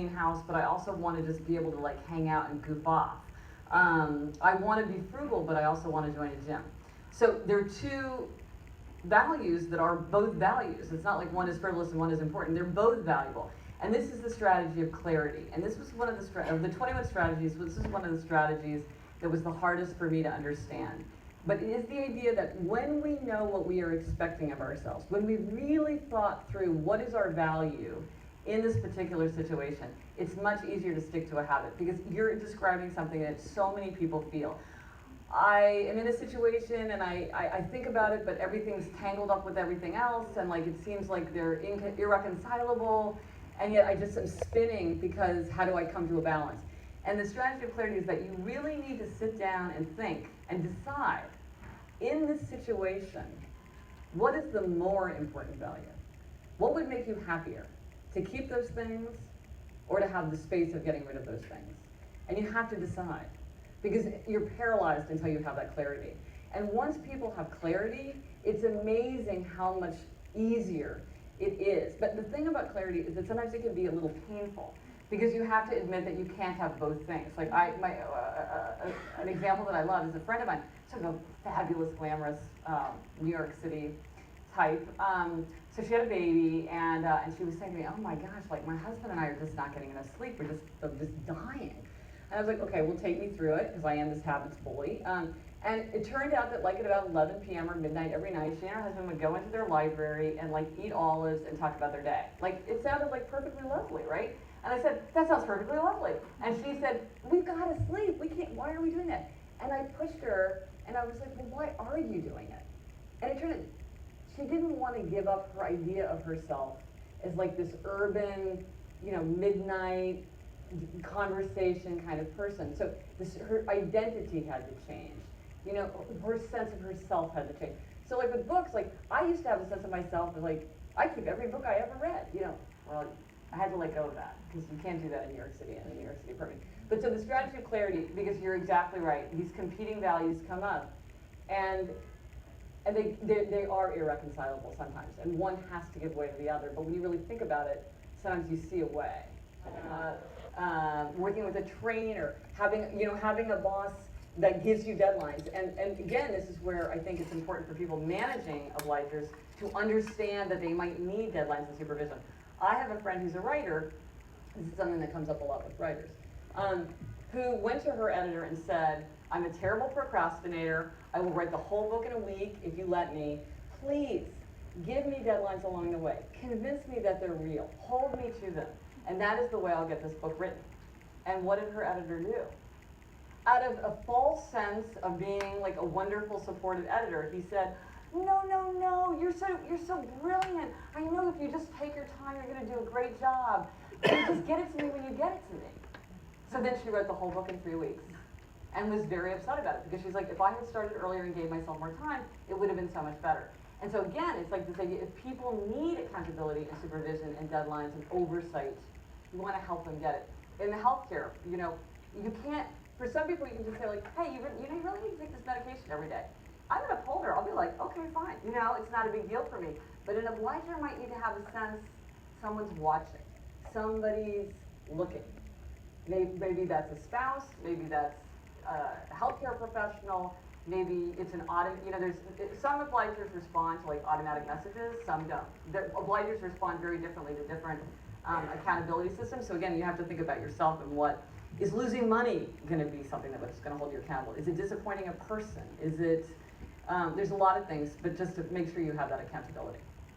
clean house, but I also want to just be able to like hang out and goof off. I want to be frugal, but I also want to join a gym. So there are two values that are both values. It's not like one is frivolous and one is important. They're both valuable. And this is the strategy of clarity. And this was one of the 21 strategies, this is one of the strategies that was the hardest for me to understand. But it is the idea that when we know what we are expecting of ourselves, when we really thought through what is our value in this particular situation, it's much easier to stick to a habit because you're describing something that so many people feel. I am in a situation and I think about it, but everything's tangled up with everything else, and like it seems like they're irreconcilable, and yet I just am spinning because how do I come to a balance? And the strategy of clarity is that you really need to sit down and think and decide, in this situation, what is the more important value? What would make you happier? To keep those things or to have the space of getting rid of those things? And you have to decide, because you're paralyzed until you have that clarity. And once people have clarity, it's amazing how much easier it is. But the thing about clarity is that sometimes it can be a little painful, because you have to admit that you can't have both things. Like an example that I love is a friend of mine, sort of a fabulous, glamorous New York City type. So she had a baby, and she was saying to me, "Oh my gosh, like my husband and I are just not getting enough sleep. We're just dying." And I was like, "Okay, well, take me through it," because I am this habits bully. And it turned out that like at about 11 p.m. or midnight every night, she and her husband would go into their library and like eat olives and talk about their day. Like it sounded like perfectly lovely, right? And I said, "That sounds perfectly lovely." And she said, "We've got to sleep. We can't. Why are we doing that?" And I pushed her, and I was like, "Well, why are you doing it?" And it turned out she didn't want to give up her idea of herself as like this urban, midnight conversation kind of person. So her identity had to change. Her sense of herself had to change. So like with books, like I used to have a sense of myself as like, I keep every book I ever read, well, I had to let go of that because you can't do that in New York City and a New York City apartment. But so the strategy of clarity, because you're exactly right, these competing values come up, and they are irreconcilable sometimes, and one has to give way to the other. But when you really think about it, sometimes you see a way. Working with a trainer, having a boss that gives you deadlines, and again, this is where I think it's important for people managing obligers to understand that they might need deadlines and supervision. I have a friend who's a writer. This is something that comes up a lot with writers, who went to her editor and said, "I'm a terrible procrastinator. I will write the whole book in a week if you let me. Please give me deadlines along the way. Convince me that they're real. Hold me to them. And that is the way I'll get this book written." And what did her editor do? Out of a false sense of being like a wonderful supportive editor, he said, No, you're so brilliant. I know if you just take your time, you're going to do a great job. You just get it to me when you get it to me. So then she wrote the whole book in 3 weeks and was very upset about it, because she's like, if I had started earlier and gave myself more time, it would have been so much better. And so again, it's like this idea, if people need accountability and supervision and deadlines and oversight, you want to help them get it. In the healthcare, you can't, for some people you can just say like, hey, you really need to take this medication every day. I'm an upholder, I'll be like, okay, fine. It's not a big deal for me. But an obliger might need to have a sense someone's watching, somebody's looking. Maybe that's a spouse, maybe that's a healthcare professional, maybe it's an some obligers respond to like automatic messages, some don't. Obligers respond very differently to different accountability systems. So again, you have to think about yourself and what is losing money going to be something that's going to hold you accountable? Is it disappointing a person? Is it, there's a lot of things, but just to make sure you have that accountability.